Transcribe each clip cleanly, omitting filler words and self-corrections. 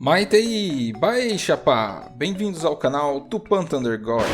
Maitei, baixa pá! Bem-vindos ao canal Tupan Thunder God.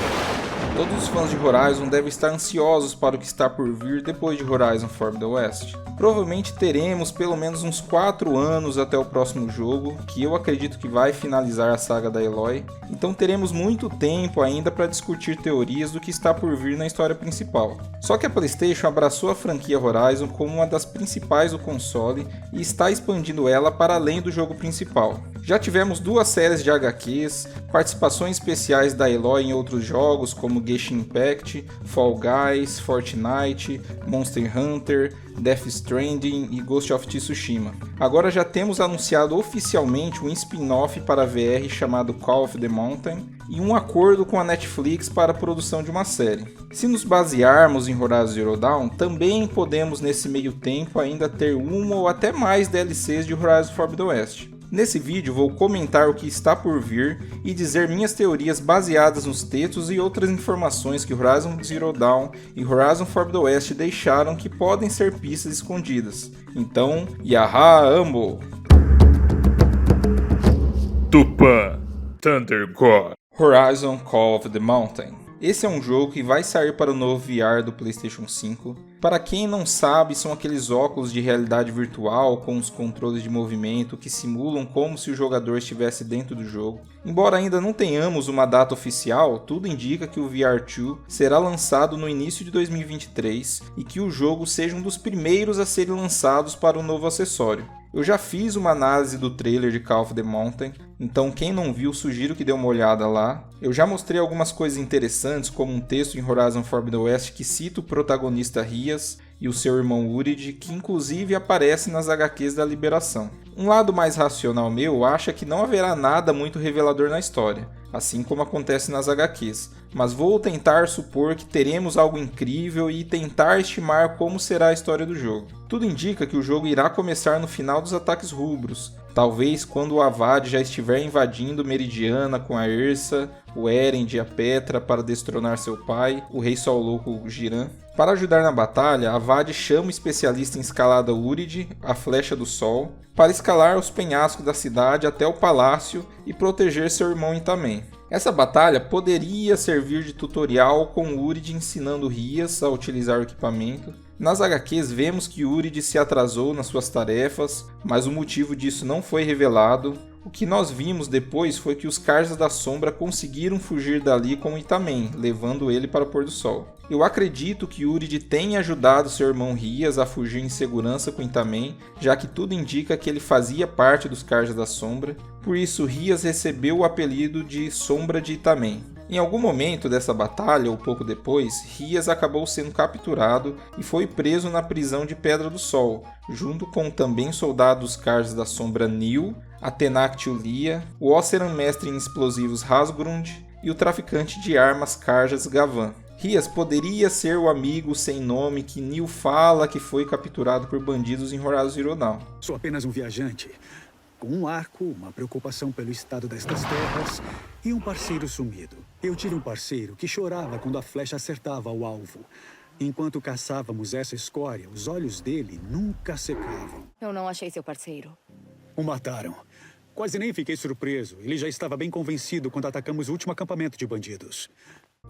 Todos os fãs de Horizon devem estar ansiosos para o que está por vir depois de Horizon Forbidden West. Provavelmente teremos pelo menos uns 4 anos até o próximo jogo, que eu acredito que vai finalizar a saga da Aloy, então teremos muito tempo ainda para discutir teorias do que está por vir na história principal. Só que a PlayStation abraçou a franquia Horizon como uma das principais do console e está expandindo ela para além do jogo principal. Já tivemos 2 séries de HQs, participações especiais da Aloy em outros jogos como Genshin Impact, Fall Guys, Fortnite, Monster Hunter, Death Stranding e Ghost of Tsushima. Agora já temos anunciado oficialmente um spin-off para a VR chamado Call of the Mountain e um acordo com a Netflix para a produção de uma série. Se nos basearmos em Horizon Zero Dawn, também podemos nesse meio tempo ainda ter uma ou até mais DLCs de Horizon Forbidden West. Nesse vídeo vou comentar o que está por vir e dizer minhas teorias baseadas nos textos e outras informações que Horizon Zero Dawn e Horizon Forbidden West deixaram que podem ser pistas escondidas. Então, Yaha Ambo! Tupan Thunder God. Horizon Call of the Mountain. Esse é um jogo que vai sair para o novo VR do PlayStation 5. Para quem não sabe, são aqueles óculos de realidade virtual com os controles de movimento que simulam como se o jogador estivesse dentro do jogo. Embora ainda não tenhamos uma data oficial, tudo indica que o VR2 será lançado no início de 2023 e que o jogo seja um dos primeiros a serem lançados para o novo acessório. Eu já fiz uma análise do trailer de Call of the Mountain, então quem não viu, sugiro que dê uma olhada lá. Eu já mostrei algumas coisas interessantes, como um texto em Horizon Forbidden West que cita o protagonista Rias e o seu irmão Urid, que inclusive aparece nas HQs da Liberação. Um lado mais racional meu acha que não haverá nada muito revelador na história, assim como acontece nas HQs, mas vou tentar supor que teremos algo incrível e tentar estimar como será a história do jogo. Tudo indica que o jogo irá começar no final dos ataques rubros, talvez quando o Avad já estiver invadindo Meridiana com a Ersa, o Erend e a Petra para destronar seu pai, o Rei Sol Louco Giran. Para ajudar na batalha, Avad chama o especialista em escalada Urid, a Flecha do Sol, para escalar os penhascos da cidade até o palácio e proteger seu irmão Itamen. Essa batalha poderia servir de tutorial com Urid ensinando Rias a utilizar o equipamento. Nas HQs vemos que Urid se atrasou nas suas tarefas, mas o motivo disso não foi revelado. O que nós vimos depois foi que os Carjas da Sombra conseguiram fugir dali com Itamen, levando ele para o pôr do sol. Eu acredito que Urid tenha ajudado seu irmão Rias a fugir em segurança com Itamen, já que tudo indica que ele fazia parte dos Carjas da Sombra, por isso Rias recebeu o apelido de Sombra de Itamen. Em algum momento dessa batalha, ou pouco depois, Rias acabou sendo capturado e foi preso na prisão de Pedra do Sol, junto com também soldados Carjas da Sombra Nil, Atenact Ulia, o Oseram mestre em explosivos Hasgrund e o traficante de armas Carjas Gavan. Rias poderia ser o amigo sem nome que Nil fala que foi capturado por bandidos em Horizon Zero Dawn. Sou apenas um viajante, com um arco, uma preocupação pelo estado destas terras e um parceiro sumido. Eu tive um parceiro que chorava quando a flecha acertava o alvo. Enquanto caçávamos essa escória, os olhos dele nunca secavam. Eu não achei seu parceiro. O mataram. Quase nem fiquei surpreso. Ele já estava bem convencido quando atacamos o último acampamento de bandidos.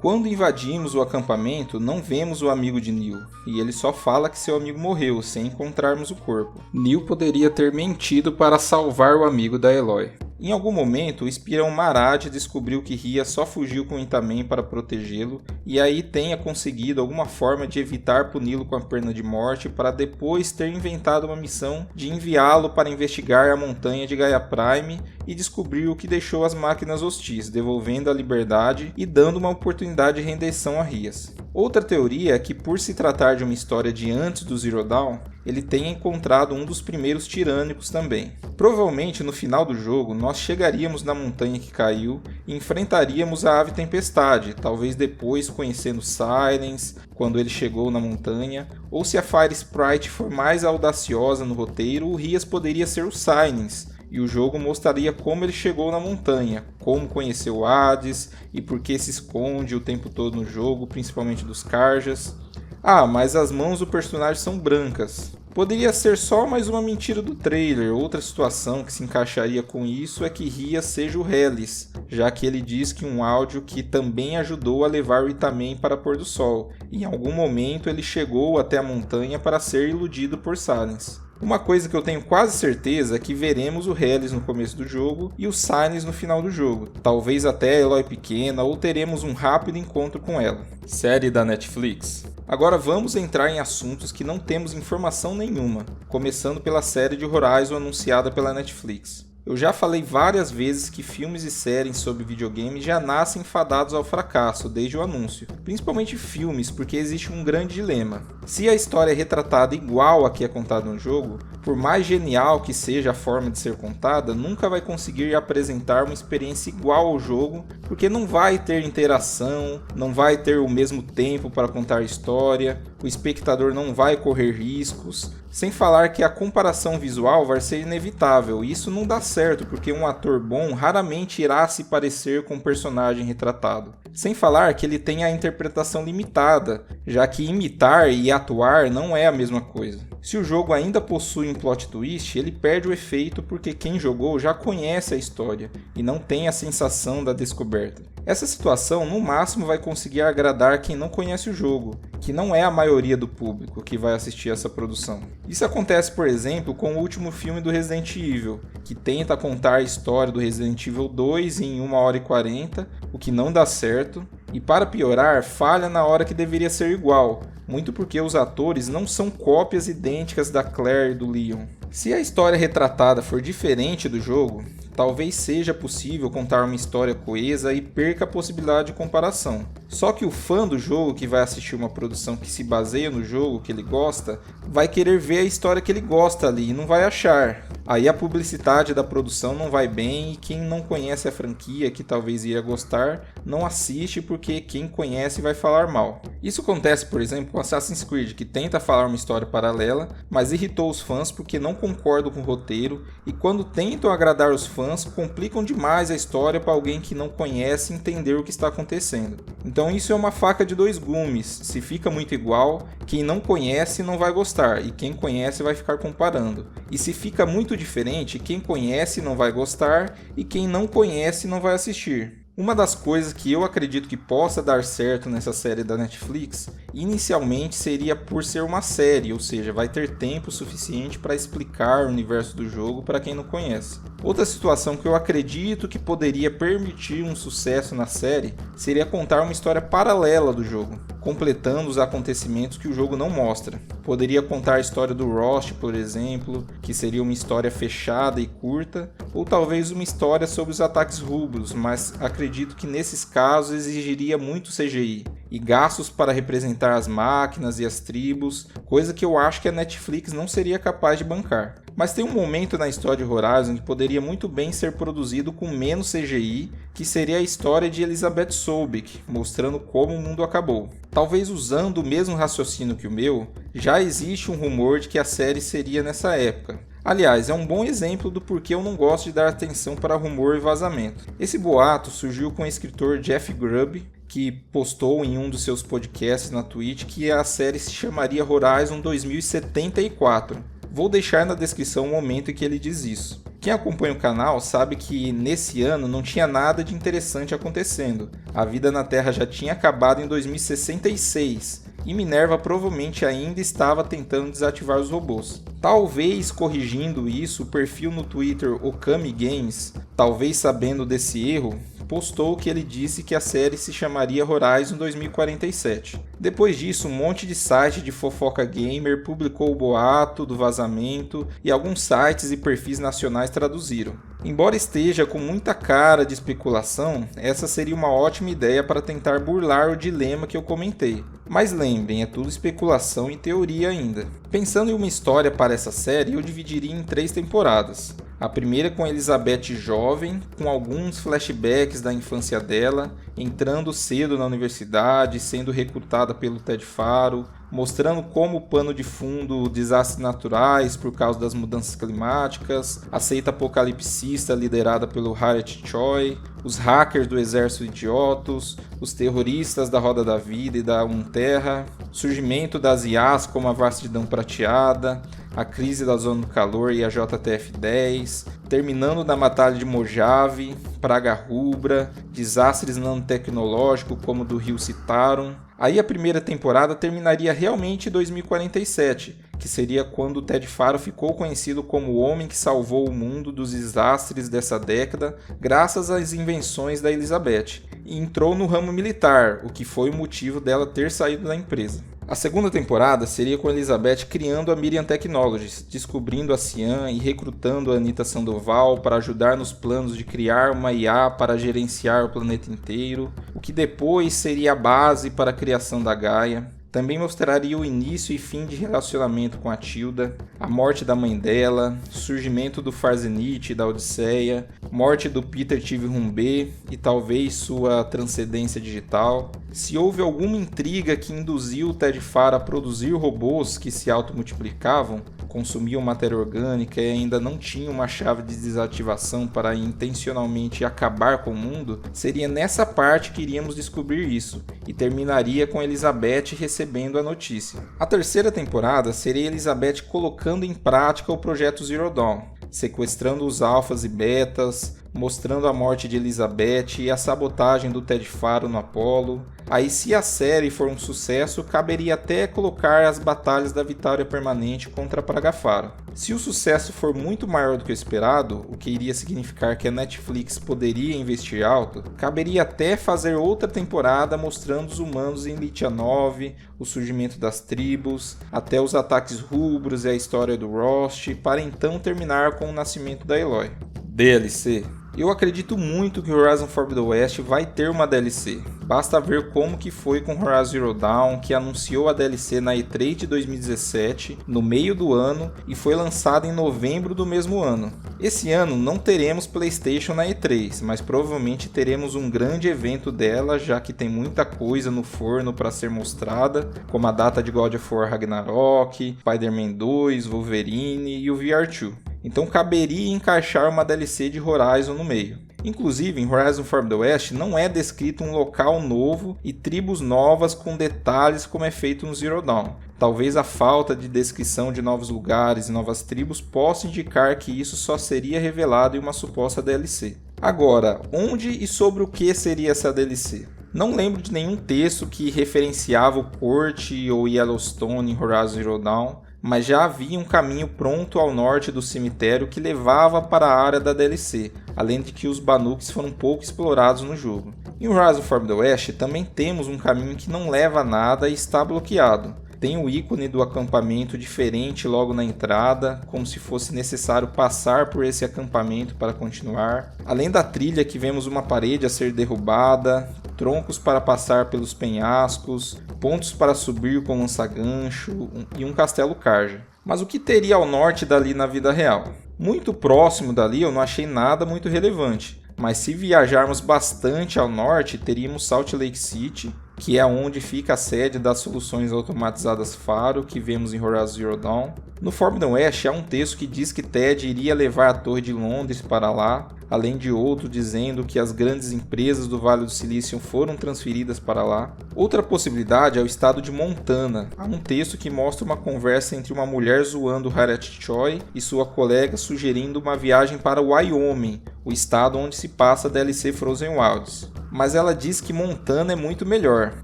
Quando invadimos o acampamento, não vemos o amigo de Nil, e ele só fala que seu amigo morreu, sem encontrarmos o corpo. Nil poderia ter mentido para salvar o amigo da Aloy. Em algum momento, o espião Marad descobriu que Ria só fugiu com Itamen para protegê-lo, e aí tenha conseguido alguma forma de evitar puni-lo com a pena de morte para depois ter inventado uma missão de enviá-lo para investigar a montanha de Gaia Prime e descobrir o que deixou as máquinas hostis, devolvendo a liberdade e dando uma oportunidade de redenção a Rias. Outra teoria é que, por se tratar de uma história de antes do Zero Dawn, ele tenha encontrado um dos primeiros tirânicos também. Provavelmente no final do jogo nós chegaríamos na montanha que caiu e enfrentaríamos a Ave Tempestade, talvez depois conhecendo Silence quando ele chegou na montanha, ou se a Fire Sprite for mais audaciosa no roteiro, o Rias poderia ser o Silence, e o jogo mostraria como ele chegou na montanha, como conheceu Hades e por que se esconde o tempo todo no jogo, principalmente dos Carjas. Ah, mas as mãos do personagem são brancas. Poderia ser só mais uma mentira do trailer. Outra situação que se encaixaria com isso é que Ria seja o Hellis, já que ele diz que um áudio que também ajudou a levar o Itamen para Pôr do Sol. Em algum momento ele chegou até a montanha para ser iludido por Silence. Uma coisa que eu tenho quase certeza é que veremos o Hellis no começo do jogo e o Silence no final do jogo. Talvez até a Eloy pequena, ou teremos um rápido encontro com ela. Série da Netflix. Agora vamos entrar em assuntos que não temos informação nenhuma, começando pela série de Horizon anunciada pela Netflix. Eu já falei várias vezes que filmes e séries sobre videogame já nascem fadados ao fracasso desde o anúncio, principalmente filmes, porque existe um grande dilema. Se a história é retratada igual a que é contada no jogo, por mais genial que seja a forma de ser contada, nunca vai conseguir apresentar uma experiência igual ao jogo, porque não vai ter interação, não vai ter o mesmo tempo para contar a história, o espectador não vai correr riscos, sem falar que a comparação visual vai ser inevitável, e isso não dá certo, porque um ator bom raramente irá se parecer com um personagem retratado. Sem falar que ele tem a interpretação limitada, já que imitar e atuar não é a mesma coisa. Se o jogo ainda possui um plot twist, ele perde o efeito porque quem jogou já conhece a história e não tem a sensação da descoberta. Essa situação no máximo vai conseguir agradar quem não conhece o jogo, que não é a maioria do público que vai assistir essa produção. Isso acontece, por exemplo, com o último filme do Resident Evil, que tenta contar a história do Resident Evil 2 em 1h40, o que não dá certo, e para piorar, falha na hora que deveria ser igual, muito porque os atores não são cópias idênticas da Claire e do Leon. Se a história retratada for diferente do jogo, talvez seja possível contar uma história coesa e perca a possibilidade de comparação. Só que o fã do jogo que vai assistir uma produção que se baseia no jogo que ele gosta, vai querer ver a história que ele gosta ali e não vai achar. Aí a publicidade da produção não vai bem e quem não conhece a franquia, que talvez iria gostar, não assiste porque quem conhece vai falar mal. Isso acontece, por exemplo, com Assassin's Creed, que tenta falar uma história paralela, mas irritou os fãs porque não concordam com o roteiro e quando tentam agradar os fãs, complicam demais a história para alguém que não conhece entender o que está acontecendo. Então isso é uma faca de dois gumes. Se fica muito igual, quem não conhece não vai gostar e quem conhece vai ficar comparando. E se fica muito diferente, quem conhece não vai gostar e quem não conhece não vai assistir. Uma das coisas que eu acredito que possa dar certo nessa série da Netflix, inicialmente seria por ser uma série, ou seja, vai ter tempo suficiente para explicar o universo do jogo para quem não conhece. Outra situação que eu acredito que poderia permitir um sucesso na série seria contar uma história paralela do jogo, completando os acontecimentos que o jogo não mostra. Poderia contar a história do Rost, por exemplo, que seria uma história fechada e curta, ou talvez uma história sobre os ataques rubros, mas acredito que nesses casos exigiria muito CGI e gastos para representar as máquinas e as tribos, coisa que eu acho que a Netflix não seria capaz de bancar. Mas tem um momento na história de Horizon que poderia muito bem ser produzido com menos CGI, que seria a história de Elizabeth Sobeck, mostrando como o mundo acabou. Talvez usando o mesmo raciocínio que o meu, já existe um rumor de que a série seria nessa época. Aliás, é um bom exemplo do porquê eu não gosto de dar atenção para rumor e vazamento. Esse boato surgiu com o escritor Jeff Grubb, que postou em um dos seus podcasts na Twitch que a série se chamaria Horizon 2074. Vou deixar na descrição o momento em que ele diz isso. Quem acompanha o canal sabe que nesse ano não tinha nada de interessante acontecendo. A vida na Terra já tinha acabado em 2066 e Minerva provavelmente ainda estava tentando desativar os robôs. Talvez corrigindo isso, o perfil no Twitter Okami Games, talvez sabendo desse erro, postou que ele disse que a série se chamaria Horizon 2047. Depois disso, um monte de site de fofoca gamer publicou o boato do vazamento e alguns sites e perfis nacionais traduziram. Embora esteja com muita cara de especulação, essa seria uma ótima ideia para tentar burlar o dilema que eu comentei. Mas lembrem, é tudo especulação e teoria ainda. Pensando em uma história para essa série, eu dividiria em 3 temporadas. A primeira com Elizabeth jovem, com alguns flashbacks da infância dela, entrando cedo na universidade, sendo recrutada pelo Ted Faro, mostrando como pano de fundo desastres naturais por causa das mudanças climáticas, a seita apocalipsista liderada pelo Harriet Choi, os hackers do exército idiotos, os terroristas da Roda da Vida e da Unterra, surgimento das IAs como a Vastidão Prateada, a crise da Zona do Calor e a JTF-10, terminando na Batalha de Mojave, Praga Rubra, desastres nanotecnológicos como o do Rio Citarum. Aí a primeira temporada terminaria realmente em 2047, que seria quando o Ted Faro ficou conhecido como o homem que salvou o mundo dos desastres dessa década graças às invenções da Elizabeth, e entrou no ramo militar, o que foi o motivo dela ter saído da empresa. A segunda temporada seria com Elizabeth criando a Miriam Technologies, descobrindo a Cian e recrutando a Anita Sandoval para ajudar nos planos de criar uma IA para gerenciar o planeta inteiro, o que depois seria a base para a criação da Gaia. Também mostraria o início e fim de relacionamento com a Tilda, a morte da mãe dela, surgimento do Farzenite da Odisseia, morte do Peter Tivrum-B e talvez sua transcendência digital. Se houve alguma intriga que induziu o Ted Faro a produzir robôs que se automultiplicavam, consumiam matéria orgânica e ainda não tinham uma chave de desativação para intencionalmente acabar com o mundo, seria nessa parte que iríamos descobrir isso, e terminaria com Elizabeth recebendo a notícia. A terceira temporada seria Elizabeth colocando em prática o projeto Zero Dawn, sequestrando os alfas e betas, mostrando a morte de Elizabeth e a sabotagem do Ted Faro no Apollo. Aí, se a série for um sucesso, caberia até colocar as batalhas da vitória permanente contra a Praga Faro. Se o sucesso for muito maior do que o esperado, o que iria significar que a Netflix poderia investir alto, caberia até fazer outra temporada mostrando os humanos em Lithia 9, o surgimento das tribos, até os ataques rubros e a história do Rost, para então terminar com o nascimento da Eloy. DLC. Eu acredito muito que Horizon Forbidden West vai ter uma DLC. Basta ver como que foi com Horizon Zero Dawn, que anunciou a DLC na E3 de 2017, no meio do ano, e foi lançada em novembro do mesmo ano. Esse ano não teremos PlayStation na E3, mas provavelmente teremos um grande evento dela, já que tem muita coisa no forno para ser mostrada, como a data de God of War Ragnarok, Spider-Man 2, Wolverine e o VR2. Então caberia encaixar uma DLC de Horizon no meio. Inclusive, em Horizon Forbidden West não é descrito um local novo e tribos novas com detalhes como é feito no Zero Dawn. Talvez a falta de descrição de novos lugares e novas tribos possa indicar que isso só seria revelado em uma suposta DLC. Agora, onde e sobre o que seria essa DLC? Não lembro de nenhum texto que referenciava o Port ou Yellowstone em Horizon Zero Dawn, mas já havia um caminho pronto ao norte do cemitério que levava para a área da DLC, além de que os Banuks foram pouco explorados no jogo. Em Horizon Forbidden West também temos um caminho que não leva a nada e está bloqueado. Tem o ícone do acampamento diferente logo na entrada, como se fosse necessário passar por esse acampamento para continuar. Além da trilha que vemos uma parede a ser derrubada, troncos para passar pelos penhascos, pontos para subir com lança-gancho e um castelo Karja. Mas o que teria ao norte dali na vida real? Muito próximo dali eu não achei nada muito relevante, mas se viajarmos bastante ao norte teríamos Salt Lake City, que é onde fica a sede das soluções automatizadas Faro que vemos em Horizon Zero Dawn. No Forbidden West há um texto que diz que Ted iria levar a Torre de Londres para lá, além de outro dizendo que as grandes empresas do Vale do Silício foram transferidas para lá. Outra possibilidade é o estado de Montana. Há um texto que mostra uma conversa entre uma mulher zoando Harriet Choi e sua colega sugerindo uma viagem para Wyoming, o estado onde se passa a DLC Frozen Wilds. Mas ela diz que Montana é muito melhor.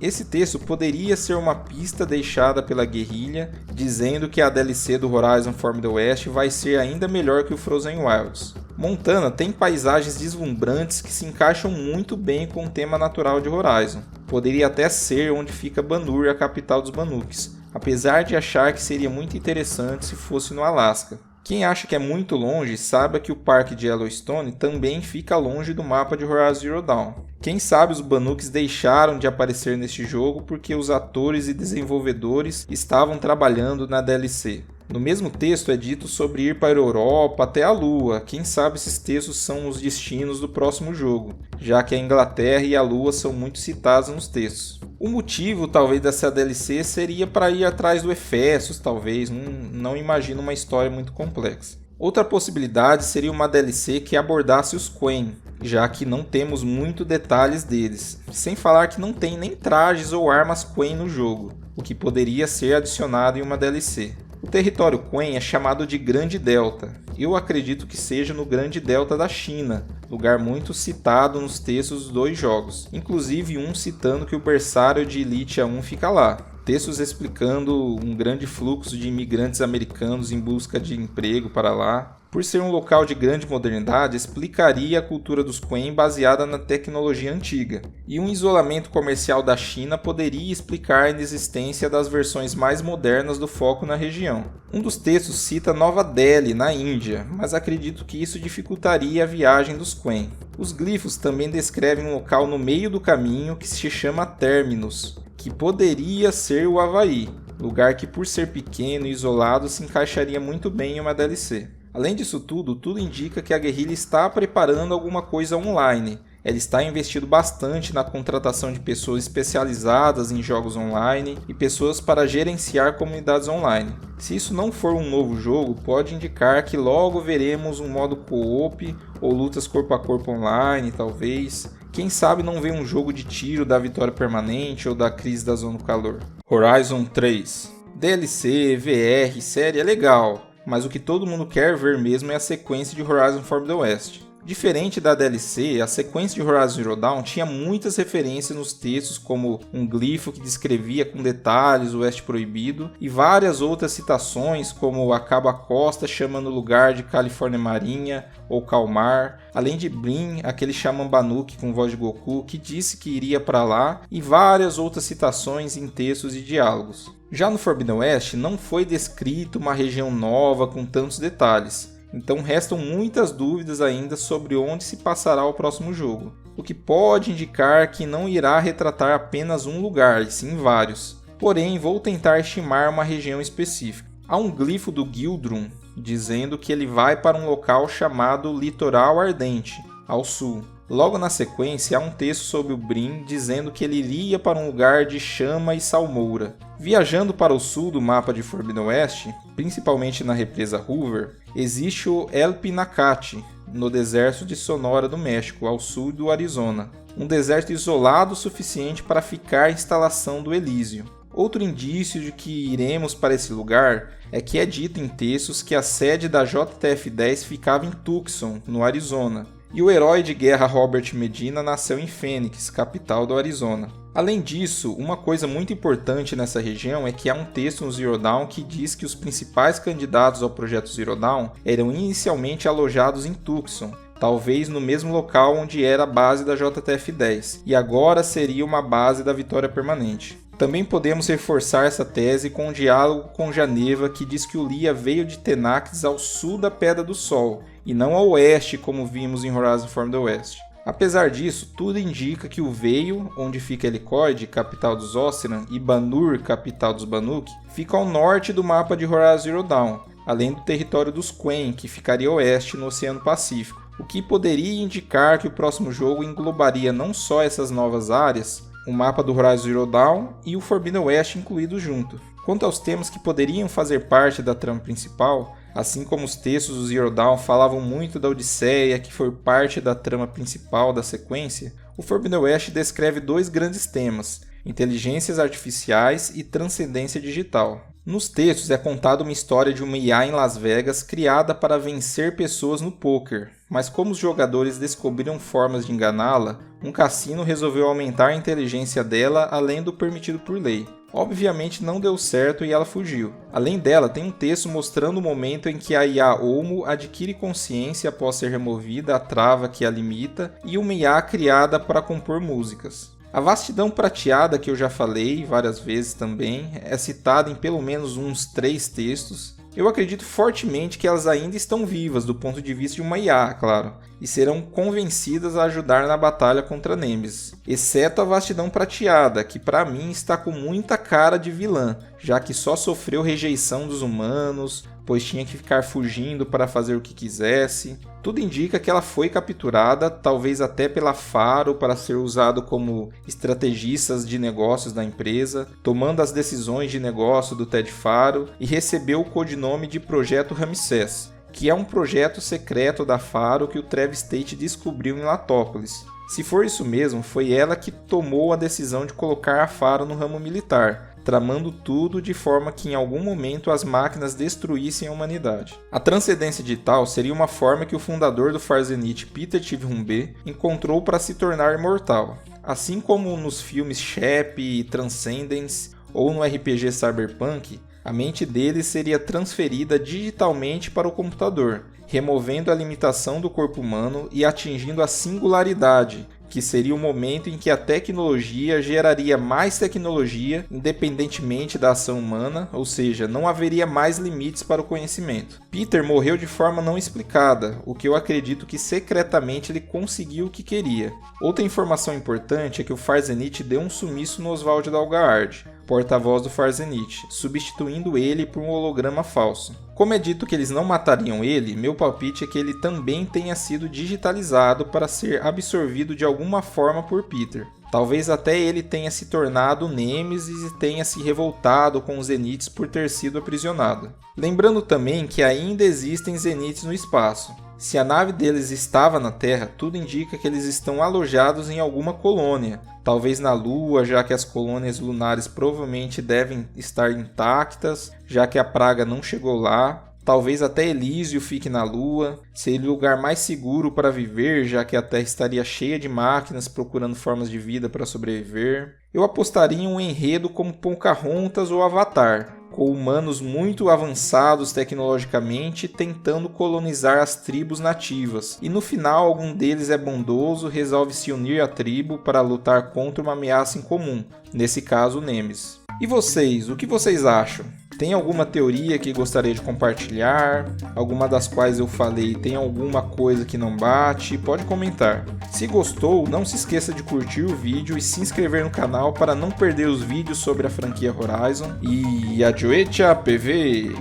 Esse texto poderia ser uma pista deixada pela guerrilha, dizendo que a DLC do Horizon Forbidden West vai ser ainda melhor que o Frozen Wilds. Montana tem paisagens deslumbrantes que se encaixam muito bem com o tema natural de Horizon. Poderia até ser onde fica Ban-Nur, a capital dos Banuks, apesar de achar que seria muito interessante se fosse no Alasca. Quem acha que é muito longe, saiba que o parque de Yellowstone também fica longe do mapa de Horizon Zero Dawn. Quem sabe os Banuks deixaram de aparecer neste jogo porque os atores e desenvolvedores estavam trabalhando na DLC. No mesmo texto é dito sobre ir para a Europa até a Lua. Quem sabe esses textos são os destinos do próximo jogo, já que a Inglaterra e a Lua são muito citados nos textos. O motivo, talvez, dessa DLC seria para ir atrás do Efesos, talvez, não imagino uma história muito complexa. Outra possibilidade seria uma DLC que abordasse os Quen, já que não temos muitos detalhes deles, sem falar que não tem nem trajes ou armas Quen no jogo, o que poderia ser adicionado em uma DLC. O território Quen é chamado de Grande Delta. Eu acredito que seja no Grande Delta da China, lugar muito citado nos textos dos 2 jogos, inclusive um citando que o berçário de Ilitia 1 fica lá. Textos explicando um grande fluxo de imigrantes americanos em busca de emprego para lá. Por ser um local de grande modernidade, explicaria a cultura dos Quen baseada na tecnologia antiga. E um isolamento comercial da China poderia explicar a inexistência das versões mais modernas do foco na região. Um dos textos cita Nova Delhi, na Índia, mas acredito que isso dificultaria a viagem dos Quen. Os glifos também descrevem um local no meio do caminho que se chama Terminus, que poderia ser o Havaí, lugar que por ser pequeno e isolado se encaixaria muito bem em uma DLC. Além disso tudo indica que a guerrilha está preparando alguma coisa online. Ela está investindo bastante na contratação de pessoas especializadas em jogos online e pessoas para gerenciar comunidades online. Se isso não for um novo jogo, pode indicar que logo veremos um modo co-op ou lutas corpo a corpo online, talvez. Quem sabe não vê um jogo de tiro da vitória permanente ou da crise da zona do calor. Horizon 3. DLC, VR, série é legal, mas o que todo mundo quer ver mesmo é a sequência de Horizon Forbidden West. Diferente da DLC, a sequência de Horizon Zero Dawn tinha muitas referências nos textos, como um glifo que descrevia com detalhes o Oeste Proibido, e várias outras citações, como a Cabo Costa chamando o lugar de Califórnia Marinha ou Kalmar, além de Brin, aquele Shaman Banuk com voz de Goku, que disse que iria para lá, e várias outras citações em textos e diálogos. Já no Forbidden West não foi descrito uma região nova com tantos detalhes. Então restam muitas dúvidas ainda sobre onde se passará o próximo jogo, o que pode indicar que não irá retratar apenas um lugar, e sim vários. Porém, vou tentar estimar uma região específica. Há um glifo do Gildrum dizendo que ele vai para um local chamado Litoral Ardente, ao sul. Logo na sequência, há um texto sobre o Brin dizendo que ele iria para um lugar de chama e salmoura. Viajando para o sul do mapa de Forbidden West, principalmente na represa Hoover, existe o El Pinacate, no deserto de Sonora do México, ao sul do Arizona. Um deserto isolado o suficiente para ficar a instalação do Elísio. Outro indício de que iremos para esse lugar é que é dito em textos que a sede da JTF-10 ficava em Tucson, no Arizona. E o herói de guerra Robert Medina nasceu em Phoenix, capital do Arizona. Além disso, uma coisa muito importante nessa região é que há um texto no Zero Dawn que diz que os principais candidatos ao projeto Zero Dawn eram inicialmente alojados em Tucson, talvez no mesmo local onde era a base da JTF-10, e agora seria uma base da Vitória Permanente. Também podemos reforçar essa tese com um diálogo com Janeva que diz que o Lia veio de Tenax ao sul da Pedra do Sol, e não ao oeste como vimos em Horizon Forbidden West. Apesar disso, tudo indica que o Veio, onde fica Helicoide, capital dos Oseram, e Banur, capital dos Banuk, fica ao norte do mapa de Horizon Zero Dawn, além do território dos Quen, que ficaria a oeste no Oceano Pacífico, o que poderia indicar que o próximo jogo englobaria não só essas novas áreas, o mapa do Horizon Zero Dawn e o Forbidden West incluído junto. Quanto aos temas que poderiam fazer parte da trama principal, assim como os textos do Zero Dawn falavam muito da Odisseia, que foi parte da trama principal da sequência, o Forbidden West descreve 2 grandes temas, inteligências artificiais e transcendência digital. Nos textos é contada uma história de uma IA em Las Vegas criada para vencer pessoas no poker, mas como os jogadores descobriram formas de enganá-la, um cassino resolveu aumentar a inteligência dela além do permitido por lei. Obviamente não deu certo e ela fugiu. Além dela, tem um texto mostrando o momento em que a IA Olmo adquire consciência após ser removida a trava que a limita e uma IA criada para compor músicas. A vastidão prateada, que eu já falei várias vezes também, é citada em pelo menos uns 3 textos. Eu acredito fortemente que elas ainda estão vivas do ponto de vista de uma IA, claro, e serão convencidas a ajudar na batalha contra Nemesis, exceto a vastidão prateada, que para mim está com muita cara de vilã, já que só sofreu rejeição dos humanos, pois tinha que ficar fugindo para fazer o que quisesse. Tudo indica que ela foi capturada, talvez até pela Faro, para ser usado como estrategistas de negócios da empresa, tomando as decisões de negócio do Ted Faro, e recebeu o codinome de Projeto Ramsés, que é um projeto secreto da Faro que o Travis Tate descobriu em Latópolis. Se for isso mesmo, foi ela que tomou a decisão de colocar a Faro no ramo militar, tramando tudo de forma que em algum momento as máquinas destruíssem a humanidade. A transcendência digital seria uma forma que o fundador do Farzenit, Peter Tivrumbé, encontrou para se tornar imortal. Assim como nos filmes Shep e Transcendence ou no RPG Cyberpunk, a mente dele seria transferida digitalmente para o computador, removendo a limitação do corpo humano e atingindo a singularidade, que seria o momento em que a tecnologia geraria mais tecnologia independentemente da ação humana, ou seja, não haveria mais limites para o conhecimento. Peter morreu de forma não explicada, o que eu acredito que secretamente ele conseguiu o que queria. Outra informação importante é que o Farzenit deu um sumiço no Oswald Dalgaard, porta-voz do Farzenit, substituindo ele por um holograma falso. Como é dito que eles não matariam ele, meu palpite é que ele também tenha sido digitalizado para ser absorvido de alguma forma por Peter. Talvez até ele tenha se tornado Nêmesis e tenha se revoltado com os Zenites por ter sido aprisionado. Lembrando também que ainda existem Zenites no espaço. Se a nave deles estava na Terra, tudo indica que eles estão alojados em alguma colônia. Talvez na Lua, já que as colônias lunares provavelmente devem estar intactas, já que a praga não chegou lá. Talvez até Elísio fique na Lua, seria o lugar mais seguro para viver, já que a Terra estaria cheia de máquinas procurando formas de vida para sobreviver. Eu apostaria em um enredo como Pocahontas ou Avatar, com humanos muito avançados tecnologicamente tentando colonizar as tribos nativas. E no final, algum deles é bondoso, resolve se unir à tribo para lutar contra uma ameaça em comum, nesse caso o Nêmesis. E vocês, o que vocês acham? Tem alguma teoria que gostaria de compartilhar? Alguma das quais eu falei tem alguma coisa que não bate? Pode comentar. Se gostou, não se esqueça de curtir o vídeo e se inscrever no canal para não perder os vídeos sobre a franquia Horizon. E adiante a PV!